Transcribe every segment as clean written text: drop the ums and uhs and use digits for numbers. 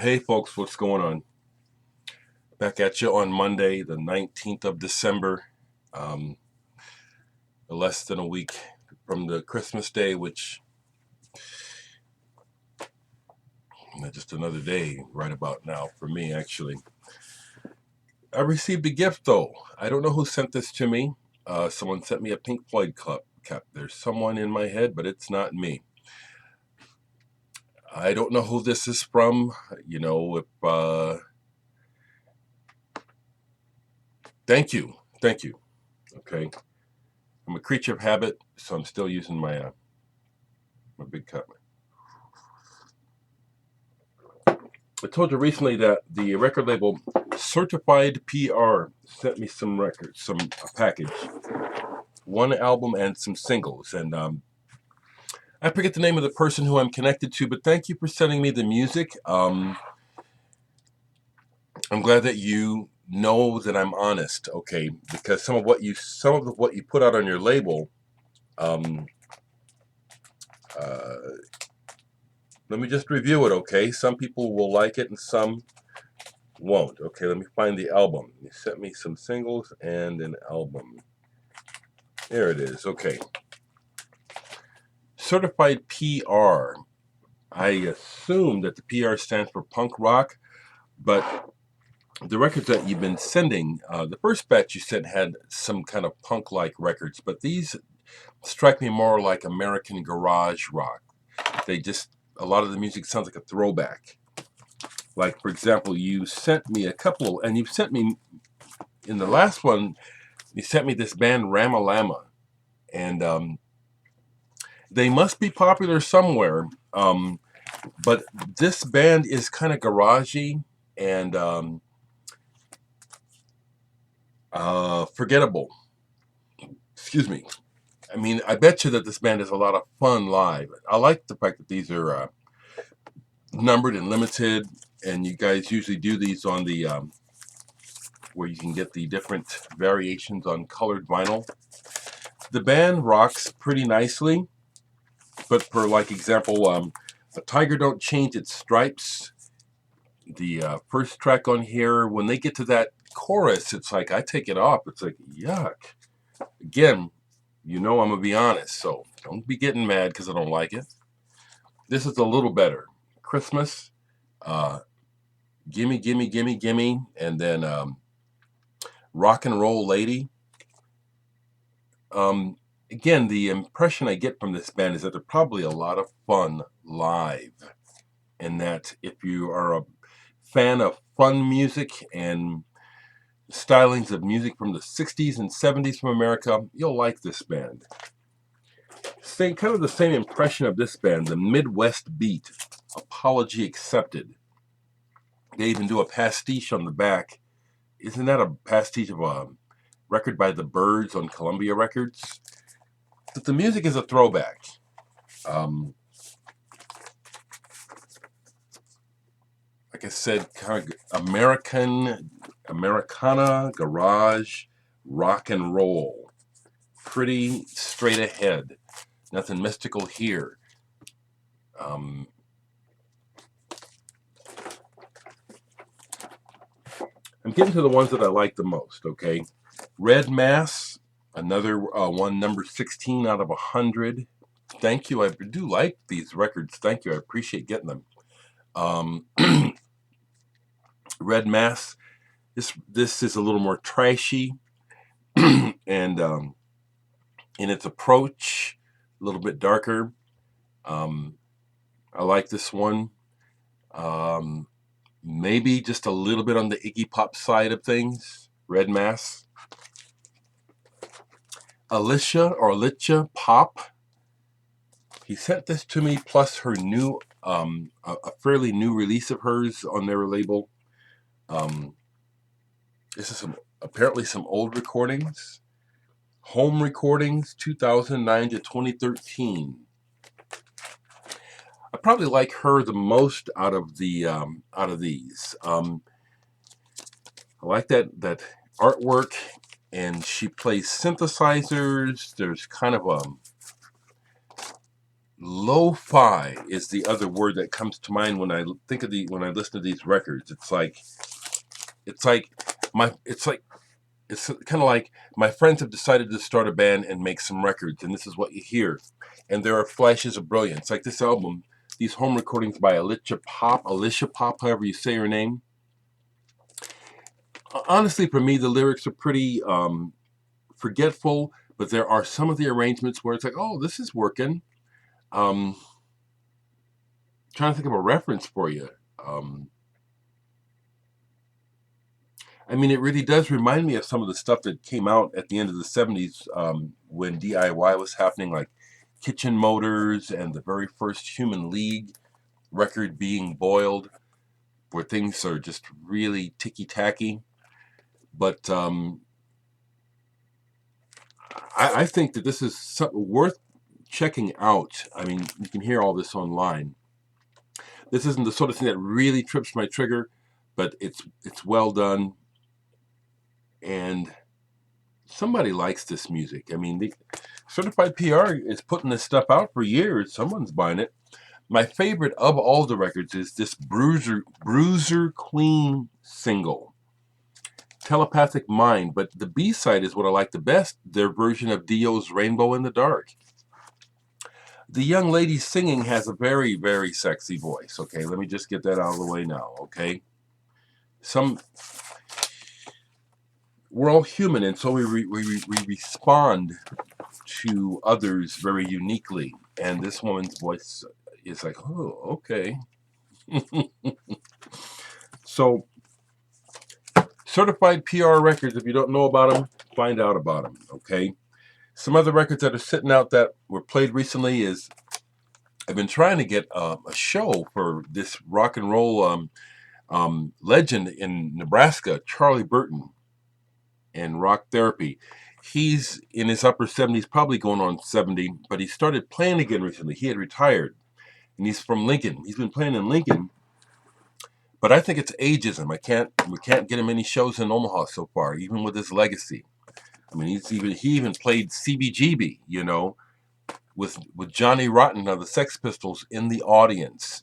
Hey folks, what's going on? Back at you on Monday, the 19th of December, um, less than a week from the Christmas day, which just another day right about now for me, actually. I received a gift though. I don't know who sent this to me. Someone sent me a Pink Floyd cap. There's someone in my head, but it's not me. I don't know who this is from. If thank you. Okay, I'm a creature of habit, so I'm still using my big cup. I told you recently that the record label Certified PR sent me some records, a package, one album and some singles. And I forget the name of the person who I'm connected to, but thank you for sending me the music. I'm glad that you know that I'm honest, okay? Because some of what you put out on your label, um, uh, let me just review it, okay? Some people will like it and some won't. Okay, let me find the album. You sent me some singles and an album. There it is. Okay. Certified PR. I assume that the PR stands for punk rock, but the records that you've been sending, the first batch you sent had some kind of punk like records, but these strike me more like American garage rock. A lot of the music sounds like a throwback. Like, for example, you sent me a couple, and you sent me in the last one, you sent me this band Ramalama, and they must be popular somewhere. But this band is kind of garagey and forgettable. Excuse me. I mean, I bet you that this band is a lot of fun live. I like the fact that these are numbered and limited, and you guys usually do these on the where you can get the different variations on colored vinyl. The band rocks pretty nicely, but for like example, a tiger don't change its stripes. The first track on here, when they get to that chorus, it's like I take it off. It's like yuck. Again, I'm gonna be honest, so don't be getting mad because I don't like it. This is a little better. Christmas, uh, gimme, gimme, gimme, gimme, and then rock and roll lady. Um, Again, the impression I get from this band is that they're probably a lot of fun live, and that if you are a fan of fun music and stylings of music from the 60s and 70s from America, you'll like this band. Kind of the same impression of this band, the Midwest Beat, Apology Accepted. They even do a pastiche on the back. Isn't that a pastiche of a record by the Byrds on Columbia Records? But the music is a throwback. Um, like I said, kind of Americana, garage, rock and roll. Pretty straight ahead. Nothing mystical here. Um, I'm getting to the ones that I like the most, okay? Red Mass, another one, number 16 out of 100. Thank you. I do like these records. Thank you. I appreciate getting them. Um, Red Mass, this is a little more trashy and in its approach, a little bit darker. Um, I like this one. Um, Maybe just a little bit on the Iggy Pop side of things. Red Mass. Alicia Pop. He sent this to me plus her new, a fairly new release of hers on their label. This is apparently some old recordings, home recordings, 2009 to 2013. I probably like her the most out of these. I like that artwork, and she plays synthesizers. There's kind of a Lo-fi is the other word that comes to mind when I think of when I listen to these records. It's kind of like my friends have decided to start a band and make some records, and this is what you hear. And there are flashes of brilliance, like this album, these home recordings by Alicia Pop, however you say her name. Honestly, for me, the lyrics are pretty forgetful, but there are some of the arrangements where it's like, oh, this is working. Trying to think of a reference for you. I mean, it really does remind me of some of the stuff that came out at the end of the 70s when DIY was happening, like Kitchen Motors and the very first Human League record Being Boiled, where things are just really ticky-tacky. But I think that this is worth checking out. I mean, you can hear all this online. This isn't the sort of thing that really trips my trigger, but it's well done. And somebody likes this music. I mean, the Certified PR is putting this stuff out for years. Someone's buying it. My favorite of all the records is this Bruiser Queen single, Telepathic Mind. But the B-side is what I like the best, their version of Dio's Rainbow in the Dark. The young lady singing has a very, very sexy voice. Okay, let me just get that out of the way now, okay? We're all human, and so we respond to others very uniquely. And this woman's voice is like, oh, okay. So, Certified PR records, if you don't know about them, find out about them, okay? Some other records that are sitting out that were played recently is, I've been trying to get a show for this rock and roll legend in Nebraska, Charlie Burton, and rock therapy. He's in his upper 70s, probably going on 70, but he started playing again recently. He had retired, and he's from Lincoln. He's been playing in Lincoln, but I think it's ageism. We can't get him any shows in Omaha so far, even with his legacy. I mean, he even played CBGB, you know, with Johnny Rotten of the Sex Pistols in the audience.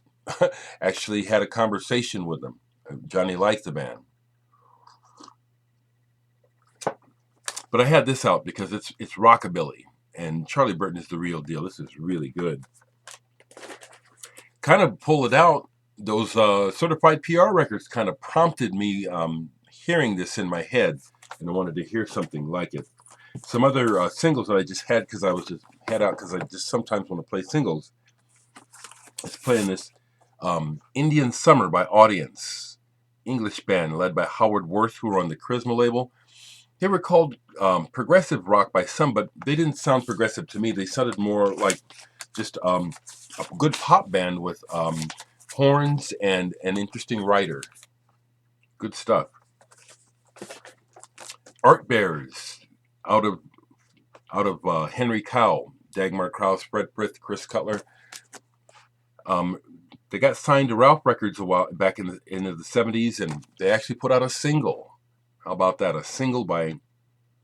Actually had a conversation with them. Johnny liked the band. But I had this out because it's rockabilly, and Charlie Burton is the real deal. This is really good. Kind of pull it out. Those Certified PR records kind of prompted me hearing this in my head, and I wanted to hear something like it. Some other singles that I just had because I just sometimes want to play singles. It's playing this Indian Summer by Audience, English band led by Howard Worth, who were on the Charisma label. They were called progressive rock by some, but they didn't sound progressive to me. They sounded more like just a good pop band with horns and an interesting writer. Good stuff. Art Bears out of Henry Cow, Dagmar Krause, Fred Frith, Chris Cutler. They got signed to Ralph Records a while back in the 70s, and they actually put out a single. How about that? A single by,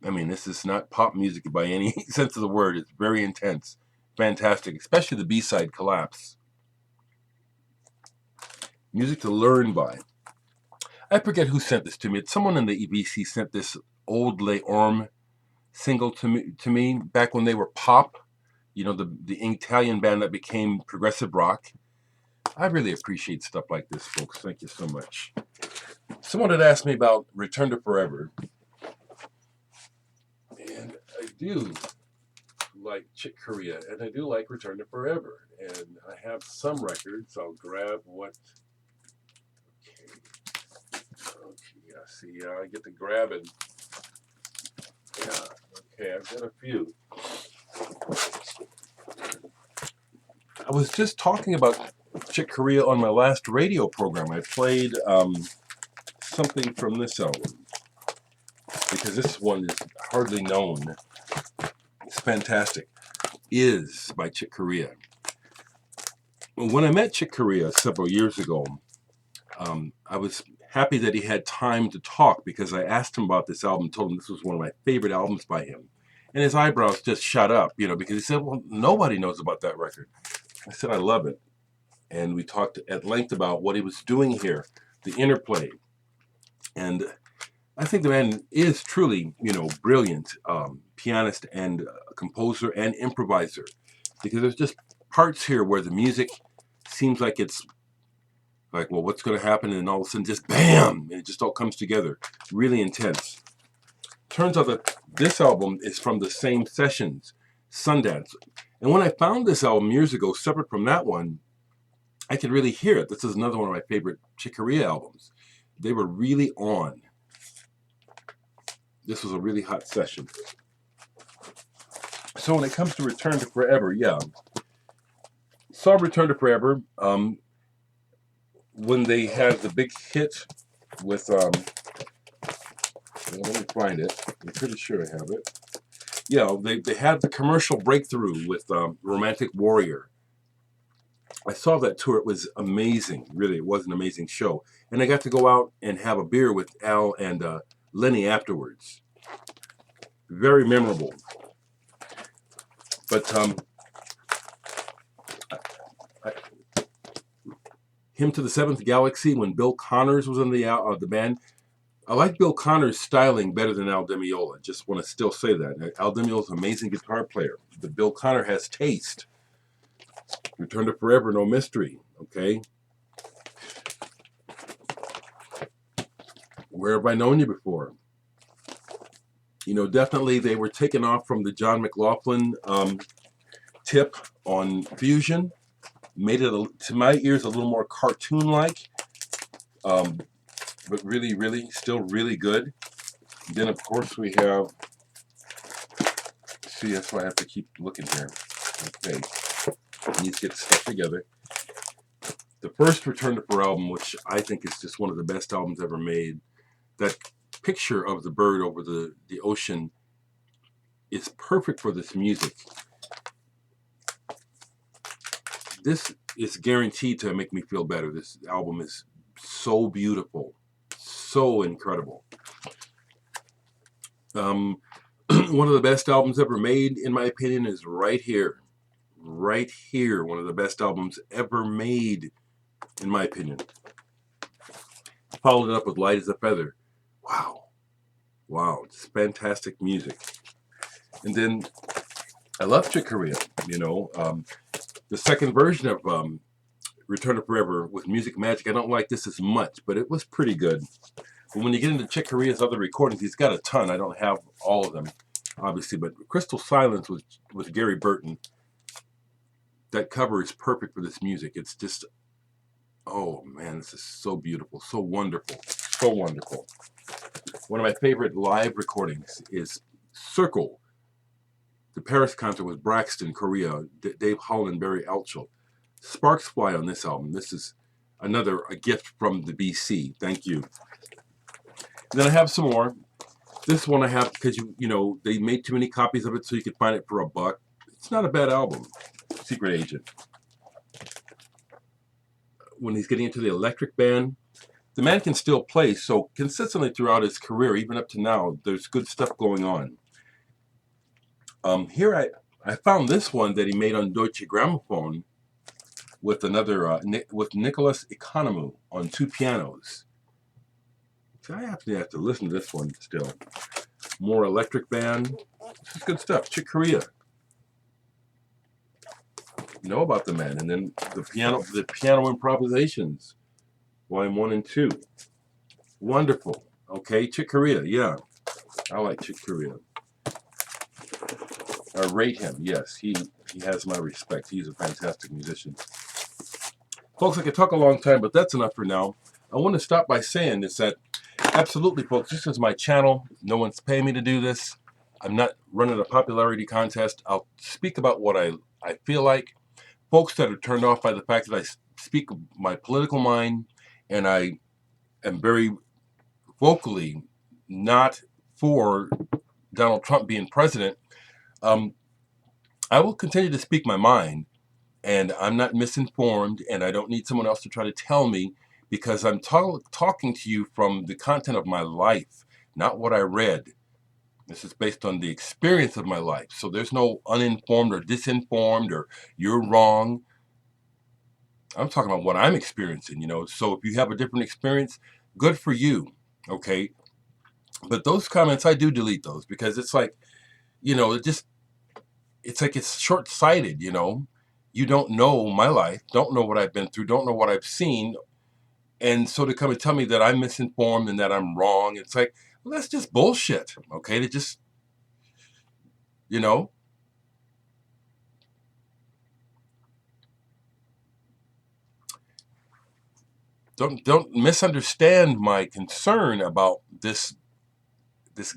I mean, this is not pop music by any sense of the word. It's very intense. Fantastic, especially the B-side, Collapse. Music to learn by. I forget who sent this to me. It's someone in the EBC sent this Old Les Ormes single to me back when they were pop. You know, the Italian band that became progressive rock. I really appreciate stuff like this, folks. Thank you so much. Someone had asked me about Return to Forever. And I do like Chick Corea, and I do like Return to Forever. And I have some records. I'll grab what... Okay, yeah, see, I get to grab it. Yeah, okay, I've got a few. I was just talking about Chick Corea on my last radio program. I played something from this album because this one is hardly known. It's fantastic. Is by Chick Corea. When I met Chick Corea several years ago, I was happy that he had time to talk because I asked him about this album, told him this was one of my favorite albums by him. And his eyebrows just shut up, you know, because he said, well, nobody knows about that record. I said I love it. And we talked at length about what he was doing here, the interplay. And I think the man is truly, brilliant pianist and composer and improviser, because there's just parts here where the music seems like it's like, well, what's going to happen? And all of a sudden, just bam, and it just all comes together. Really intense. Turns out that this album is from the same sessions, Sundance. And when I found this album years ago, separate from that one, I could really hear it. This is another one of my favorite Chick Corea albums. They were really on. This was a really hot session. So when it comes to Return to Forever, yeah. Saw Return to Forever when they had the big hit with, well, let me find it. I'm pretty sure I have it. Yeah, they had the commercial breakthrough with Romantic Warrior. I saw that tour. It was amazing. Really, it was an amazing show. And I got to go out and have a beer with Al and Lenny afterwards. Very memorable. But Him to the Seventh Galaxy, when Bill Connors was in the band. I like Bill Connors' styling better than Al Di Meola. Just want to still say that. Al Di Meola's an amazing guitar player, but Bill Connor has taste. Return to Forever, no mystery, okay? Where have I known you before? Definitely they were taken off from the John McLaughlin tip on Fusion. Made it, to my ears, a little more cartoon-like, but really, really, still really good. Then, of course, we have, see, that's why I have to keep looking here. Okay, I need to get stuff together. The first Return to Forever album, which I think is just one of the best albums ever made, that picture of the bird over the ocean is perfect for this music. This is guaranteed to make me feel better. This album is so beautiful, so incredible. One of the best albums ever made, in my opinion, is right here. Right here, one of the best albums ever made, in my opinion. Followed it up with Light as a Feather. Wow. Wow, it's fantastic music. And then I love Chick Corea, the second version of Return to Forever with Music Magic. I don't like this as much, but it was pretty good. But when you get into Chick Corea's other recordings, he's got a ton. I don't have all of them, obviously, but Crystal Silence with Gary Burton, that cover is perfect for this music. It's just, oh man, this is so beautiful, so wonderful, so wonderful. One of my favorite live recordings is Circle, the Paris concert with Braxton, Korea, Dave Holland, Barry Altschul. Sparks fly on this album. This is a gift from the BC. Thank you. And then I have some more. This one I have because they made too many copies of it, so you could find it for $1. It's not a bad album. Secret Agent. When he's getting into the electric band, the man can still play. So consistently throughout his career, even up to now, there's good stuff going on. Here I found this one that he made on Deutsche Grammophon with with Nicholas Economou on 2 pianos. So I have to listen to this one still. More electric band. This is good stuff. Chick Corea. Know about the man. And then the piano improvisations, volume 1 and 2. Wonderful. Okay, Chick Corea. Yeah, I like Chick Corea. I rate him. Yes, he has my respect. He's a fantastic musician. Folks, I could talk a long time, but that's enough for now. I want to stop by saying is that, absolutely, folks, this is my channel. No one's paying me to do this. I'm not running a popularity contest. I'll speak about what I feel like. Folks that are turned off by the fact that I speak my political mind and I am very vocally not for Donald Trump being president, I will continue to speak my mind, and I'm not misinformed, and I don't need someone else to try to tell me, because I'm talking to you from the content of my life, not what I read. This is based on the experience of my life. So there's no uninformed or disinformed or you're wrong. I'm talking about what I'm experiencing, So if you have a different experience, good for you. Okay. But those comments, I do delete those because it's like, it's like it's short sighted. You don't know my life, don't know what I've been through, don't know what I've seen. And so to come and tell me that I'm misinformed and that I'm wrong, it's like, well, that's just bullshit. Okay. To just, you know, don't misunderstand my concern about this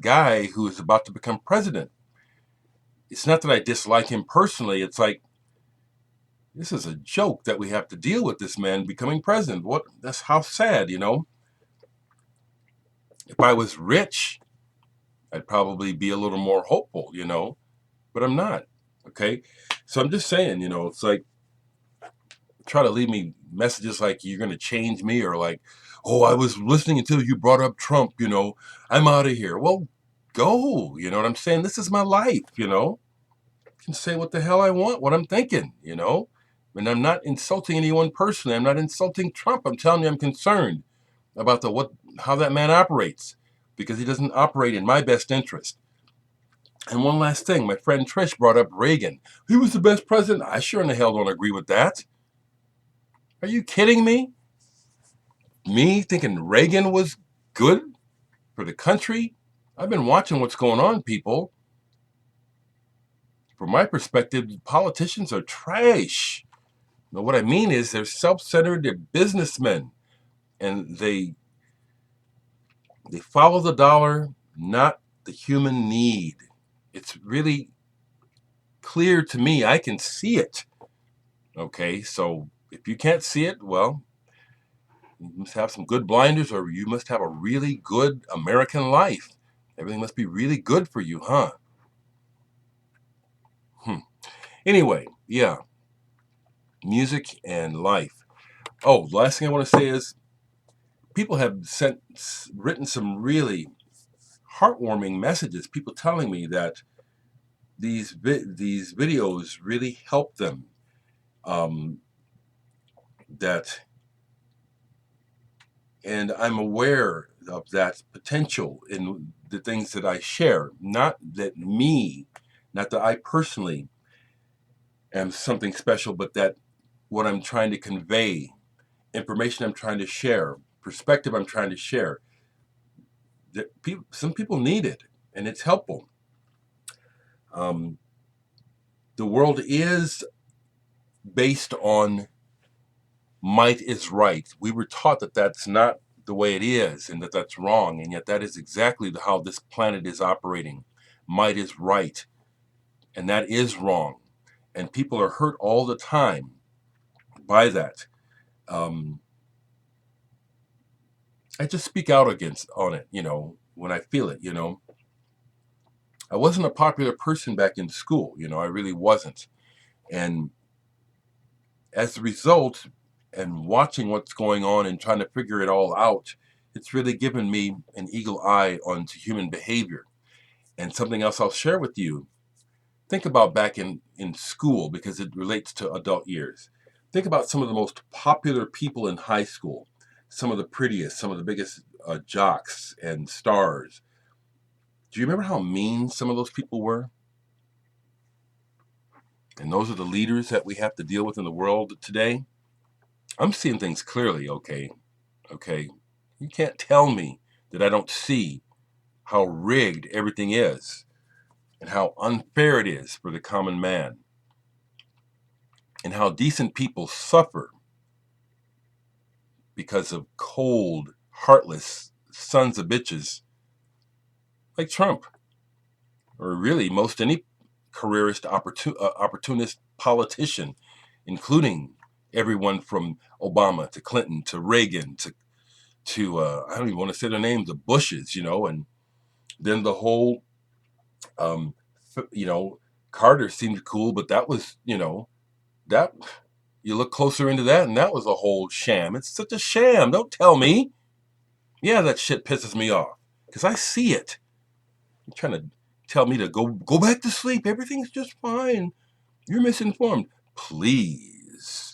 guy who is about to become president. It's not that I dislike him personally. It's like, this is a joke that we have to deal with this man becoming president. What? That's how sad. If I was rich, I'd probably be a little more hopeful, but I'm not. Okay. So I'm just saying, it's like, try to leave me messages like you're going to change me or like, oh, I was listening until you brought up Trump, I'm out of here. Well, go. You know what I'm saying? This is my life. I can say what the hell I want, what I'm thinking. And I'm not insulting anyone personally. I'm not insulting Trump. I'm telling you, I'm concerned about how that man operates because he doesn't operate in my best interest. And one last thing, my friend Trish brought up Reagan. He was the best president. I sure in the hell don't agree with that. Are you kidding me? Me thinking Reagan was good for the country? I've been watching what's going on, people. From my perspective, politicians are trash. Now, what I mean is they're self-centered, they're businessmen, and they follow the dollar, not the human need. It's really clear to me. I can see it. Okay, so if you can't see it, well, you must have some good blinders or you must have a really good American life. Everything must be really good for you, huh? Anyway, yeah, music and life. Oh, the last thing I want to say is people have written some really heartwarming messages. People telling me that these videos really help them. Um, that and I'm aware of that potential in the things that I share. Not that I personally am something special, but that what I'm trying to convey, information I'm trying to share, perspective I'm trying to share, some people need it, and it's helpful. Um, the world is based on might is right. We were taught that that's not the way it is, and that that's wrong, and yet that is exactly how this planet is operating. Might is right, and that is wrong, and people are hurt all the time by that. Um, I just speak out against on it, when I feel it. I wasn't a popular person back in school, I really wasn't. And as a result, and watching what's going on and trying to figure it all out, it's really given me an eagle eye onto human behavior. And something else I'll share with you. Think about back in school because it relates to adult years. Think about some of the most popular people in high school, some of the prettiest, some of the biggest jocks and stars. Do you remember how mean some of those people were? And those are the leaders that we have to deal with in the world today. I'm seeing things clearly, okay? Okay. You can't tell me that I don't see how rigged everything is and how unfair it is for the common man and how decent people suffer because of cold, heartless sons of bitches like Trump, or really most any careerist opportunist politician, including everyone from Obama to Clinton to Reagan to I don't even want to say their names, the Bushes, and then the whole, um, Carter seemed cool, but that was, that you look closer into that, and that was a whole sham. It's such a sham. Don't tell me. Yeah, that shit pisses me off because I see it. You're trying to tell me to go back to sleep. Everything's just fine. You're misinformed. Please.